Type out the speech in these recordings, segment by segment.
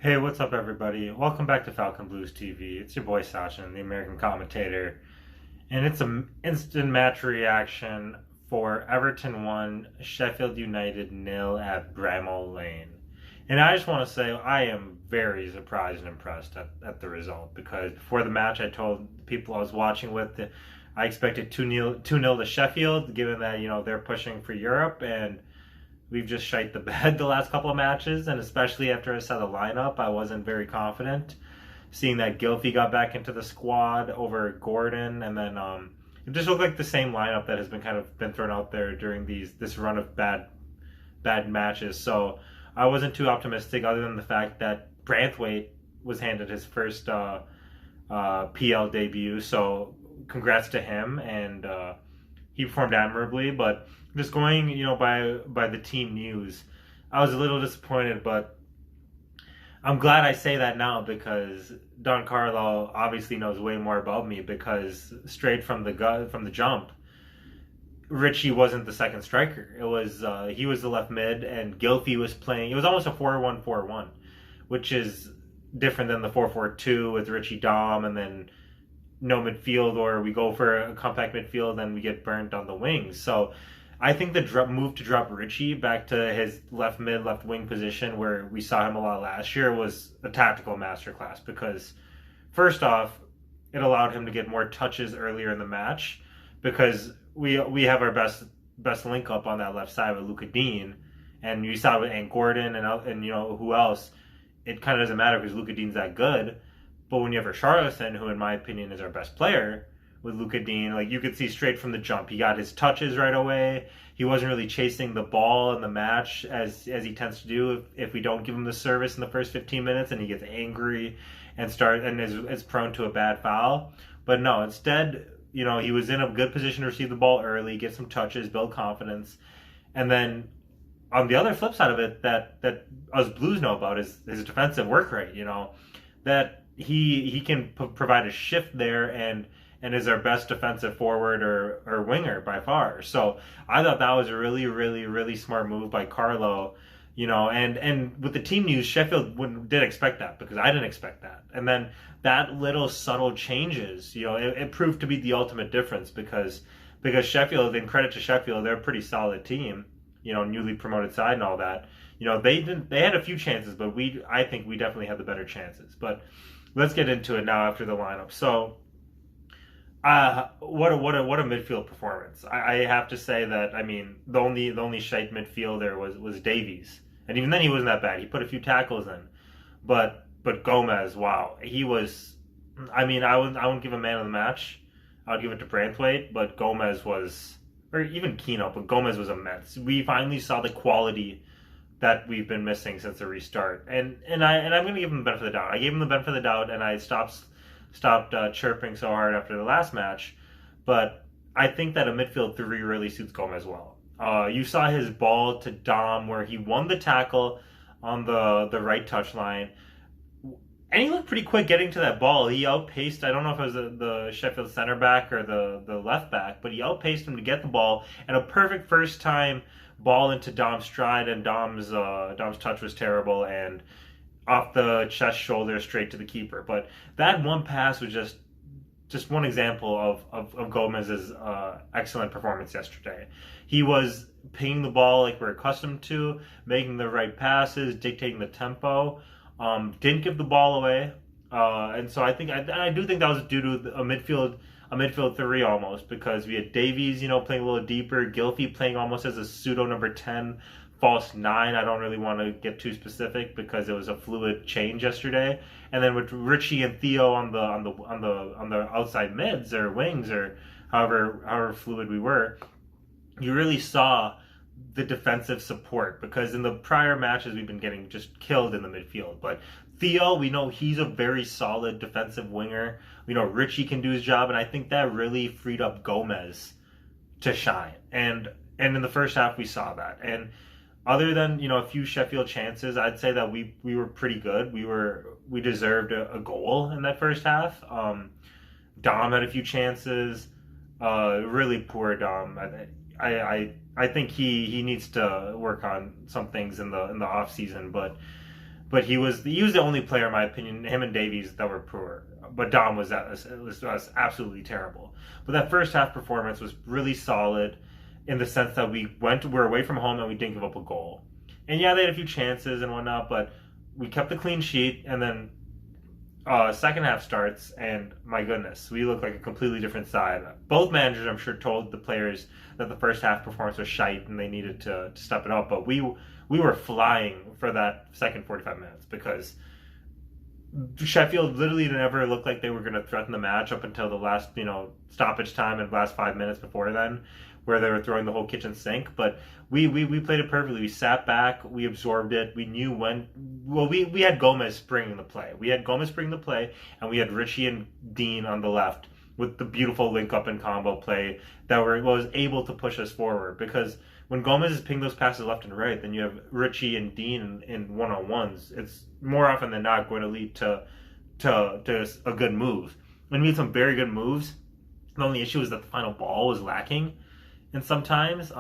Hey, what's up, everybody? Welcome back to Falcon Blues TV. It's your boy Sachin, the American commentator, and it's an instant match reaction for Everton 1, Sheffield United nil at Bramall Lane. And I just want to say I am very surprised and impressed at the result because before the match, I told the people I was watching with that I expected 2-0 to Sheffield, given that they're pushing for Europe, and we've just shite the bed the last couple of matches, and especially after I saw the lineup, I wasn't very confident. Seeing that Gylfi got back into the squad over Gordon, and then it just looked like the same lineup that has been thrown out there during this run of bad matches. So I wasn't too optimistic, other than the fact that Branthwaite was handed his first PL debut. So congrats to him, and he performed admirably. But just going, by the team news, I was a little disappointed, but I'm glad I say that now because Don Carlo obviously knows way more about me because straight from the jump, Richie wasn't the second striker. It was he was the left mid, and Gylfi was playing. It was almost a 4-1-4-1, which is different than the 4-4-2 with Richie Dom and then no midfield, or we go for a compact midfield and we get burnt on the wings. So I think the move to drop Richie back to his left mid, left wing position where we saw him a lot last year was a tactical masterclass because first off, it allowed him to get more touches earlier in the match because we have our best link up on that left side with Luka Dean, and you saw it with Ant Gordon and who else. It kind of doesn't matter because Luka Dean's that good, but when you have Richarlison, who in my opinion is our best player, with Luka Dean, like you could see straight from the jump, he got his touches right away. He wasn't really chasing the ball in the match as he tends to do if we don't give him the service in the first 15 minutes, and he gets angry and is prone to a bad foul. But no, instead, he was in a good position to receive the ball early, get some touches, build confidence, and then on the other flip side of it, that us Blues know about is his defensive work rate. That he can provide a shift there and is our best defensive forward or winger by far. So I thought that was a really, really, really smart move by Carlo. And with the team news, Sheffield didn't expect that because I didn't expect that. And then that little subtle changes, it proved to be the ultimate difference because Sheffield, and credit to Sheffield, they're a pretty solid team, newly promoted side and all that. They had a few chances, but I think we definitely had the better chances. But let's get into it now after the lineup. So what a midfield performance! I have to say that the only shite midfielder was Davies, and even then he wasn't that bad. He put a few tackles in, but Gomez, wow, he was. I wouldn't give a man of the match. I would give it to Branthwaite, but Gomez was, or even Keno, but Gomez was immense. We finally saw the quality that we've been missing since the restart, and I'm going to give him the benefit of the doubt. I gave him the benefit of the doubt, and I stopped chirping so hard after the last match. But I think that a midfield three really suits Gomez well. You saw his ball to Dom where he won the tackle on the right touch line. And he looked pretty quick getting to that ball. He outpaced, I don't know if it was the Sheffield center back or the left back, but he outpaced him to get the ball. And a perfect first time ball into Dom's stride, and Dom's touch was terrible and off the chest shoulder straight to the keeper. But that one pass was just one example of Gomez's excellent performance yesterday. He was pinging the ball like we're accustomed to, making the right passes, dictating the tempo. Didn't give the ball away, and so I do think that was due to a midfield three almost, because we had Davies, playing a little deeper, Gylfi playing almost as a pseudo number 10, false 9. I don't really want to get too specific because it was a fluid change yesterday, and then with Richie and Theo on the outside mids or wings or however fluid we were, you really saw the defensive support, because in the prior matches we've been getting just killed in the midfield. But Theo, we know he's a very solid defensive winger. We know Richie can do his job, and I think that really freed up Gomez to shine. And in the first half we saw that. And other than a few Sheffield chances, I'd say that we were pretty good. We deserved a goal in that first half. Dom had a few chances. Really poor Dom. I think he needs to work on some things in the off season, but But he was the only player, in my opinion, him and Davies, that were poor. But Dom was absolutely terrible. But that first half performance was really solid in the sense that we were away from home and we didn't give up a goal. And yeah, they had a few chances and whatnot, but we kept the clean sheet. And then second half starts, and my goodness, we look like a completely different side. Both managers, I'm sure, told the players that the first half performance was shite and they needed to step it up. But we were flying for that second 45 minutes because Sheffield literally never looked like they were going to threaten the match up until the last, stoppage time and last 5 minutes before then, where they were throwing the whole kitchen sink. But we played it perfectly. We sat back, we absorbed it. We knew when. Well, we had Gomez bringing the play. And we had Richie and Dean on the left with the beautiful link up and combo play that was able to push us forward. Because when Gomez is pinging those passes left and right, then you have Richie and Dean in one-on-ones. It's more often than not going to lead to a good move. And we had some very good moves. The only issue is that the final ball was lacking. And sometimes,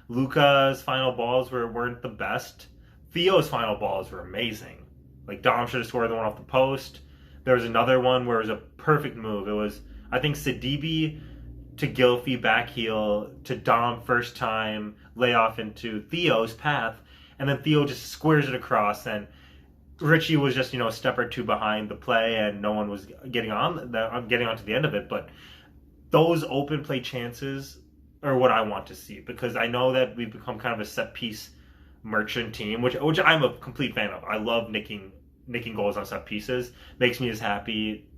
Luca's final balls weren't the best. Theo's final balls were amazing. Like, Dom should have scored the one off the post. There was another one where it was a perfect move. It was, I think, Sidibe to Gylfi back heel to Dom first time, lay off into Theo's path, and then Theo just squares it across, and Richie was just, a step or two behind the play, and no one was getting onto the end of it. But those open play chances are what I want to see, because I know that we've become kind of a set piece merchant team, which I'm a complete fan of. I love nicking goals on set pieces. Makes me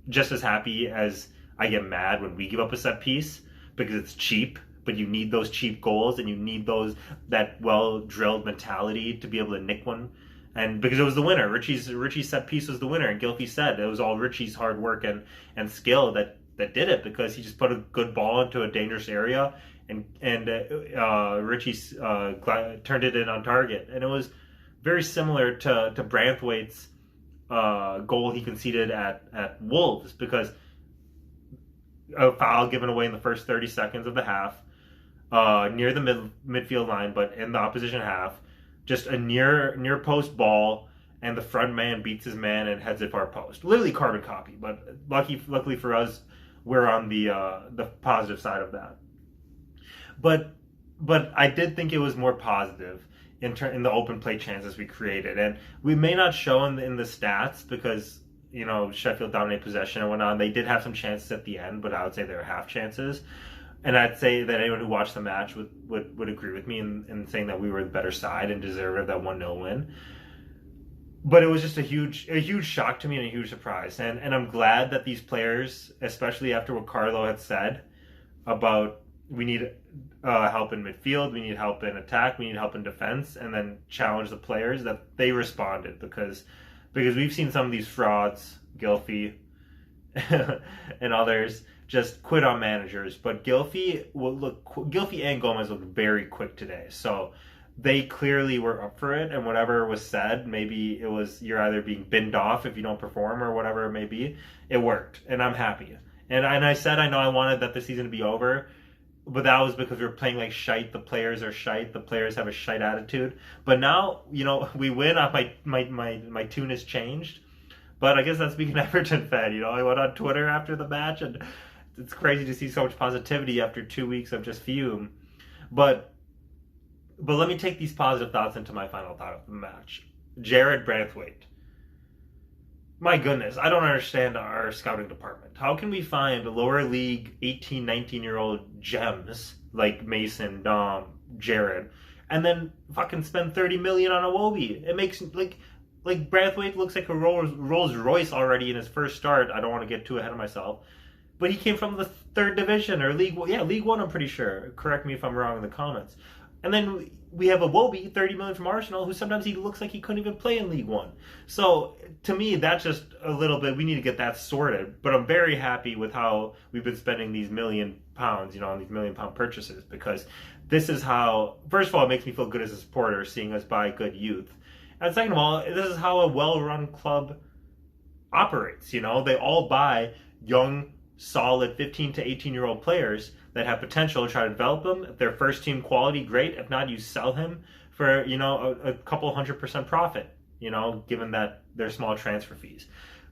just as happy as I get mad when we give up a set piece, because it's cheap. But you need those cheap goals, and you need that well drilled mentality to be able to nick one. And because it was the winner, Richie's set piece was the winner, and Gylfi said it was all Richie's hard work and skill that did it, because he just put a good ball into a dangerous area, and Richie turned it in on target. And it was very similar to Branthwaite's goal he conceded at Wolves, because a foul given away in the first 30 seconds of the half, near the midfield line, but in the opposition half, just a near post ball, and the front man beats his man and heads it far post. Literally carbon copy, but luckily for us, we're on the positive side of that. But I did think it was more positive in the open play chances we created, and we may not show in the stats because Sheffield dominated possession and whatnot. They did have some chances at the end, but I would say they were half chances. And I'd say that anyone who watched the match would agree with me in saying that we were the better side and deserved that 1-0 win. But it was just a huge shock to me and a huge surprise. And I'm glad that these players, especially after what Carlo had said about we need help in midfield, we need help in attack, we need help in defense, and then challenge the players, that they responded, because we've seen some of these frauds, Gylfi and others, just quit on managers. But Gylfi and Gomez looked very quick today, so they clearly were up for it. And whatever was said, maybe it was you're either being binned off if you don't perform or whatever it may be. It worked, and I'm happy. And I said I know I wanted that the season to be over, but that was because we were playing like shite. The players are shite. The players have a shite attitude. But now, we win. My tune has changed. But I guess that's being an Everton fan. I went on Twitter after the match, and it's crazy to see so much positivity after 2 weeks of just fume. But let me take these positive thoughts into my final thought of the match. Jared Branthwaite. My goodness, I don't understand our scouting department. How can we find lower league 18, 19-year-old gems like Mason, Dom, Jared, and then fucking spend 30 million on a Wobie? It makes like Branthwaite looks like a Rolls Royce already in his first start. I don't want to get too ahead of myself, but he came from the third division or League One. I'm pretty sure. Correct me if I'm wrong in the comments. And then we have a Wobie, 30 million from Arsenal, who sometimes he looks like he couldn't even play in League One. So to me, that's just a little bit. We need to get that sorted. But I'm very happy with how we've been spending these £1 million, on these £1 million purchases, because this is how. First of all, it makes me feel good as a supporter seeing us buy good youth. And second of all, this is how a well-run club operates. They all buy young, solid 15 to 18-year-old players that have potential to try to develop them. If they're first-team quality, great. If not, you sell him for, a couple 100% profit. given that they're small transfer fees.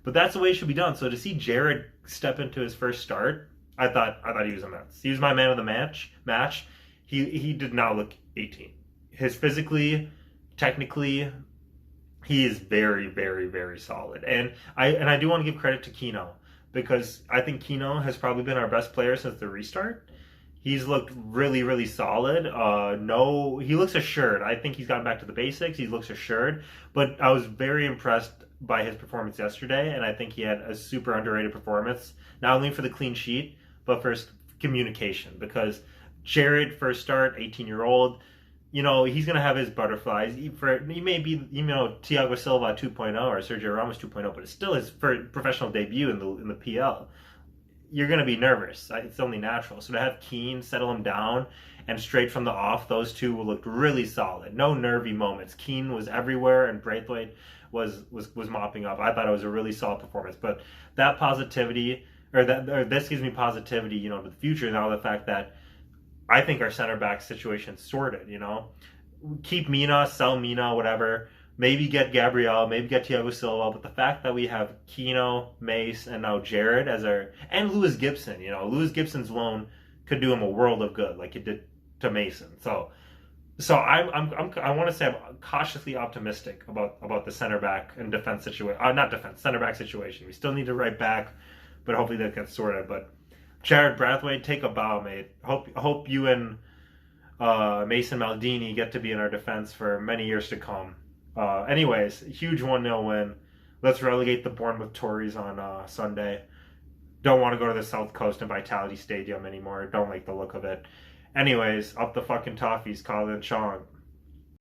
But that's the way it should be done. So to see Jared step into his first start, I thought he was a mess. He was my man of the match. He did not look 18. His physically, technically, he is very, very, very solid. And I do want to give credit to Keno, because I think Keno has probably been our best player since the restart. He's looked really, really solid. No, he looks assured. I think he's gotten back to the basics. He looks assured. But I was very impressed by his performance yesterday, and I think he had a super underrated performance, not only for the clean sheet, but for his communication. Because Jared, first start, 18-year-old, he's going to have his butterflies. He may be, Thiago Silva 2.0 or Sergio Ramos 2.0, but it's still his professional debut in the PL. You're going to be nervous. It's only natural. So to have Keane settle him down, and straight from the off, those two looked really solid. No nervy moments. Keane was everywhere, and Braithwaite was mopping up. I thought it was a really solid performance. But that positivity, this gives me positivity, to the future now. The fact that I think our center back situation sorted. Keep Mina, sell Mina, whatever. Maybe get Gabriel, maybe get Thiago Silva, but the fact that we have Keno, Mace, and now Jared and Lewis Gibson, Lewis Gibson's loan could do him a world of good, like it did to Mason. So I want to say I'm cautiously optimistic about the center back and defense situation. Center back situation. We still need to right back, but hopefully that gets sorted. But Jared Braithwaite, take a bow, mate. Hope you and Mason Maldini get to be in our defense for many years to come. Anyways, huge 1-0 win. Let's relegate the Bournemouth Tories on Sunday. Don't want to go to the South Coast and Vitality Stadium anymore. Don't like the look of it. Anyways, up the fucking toffees, Colin Chong.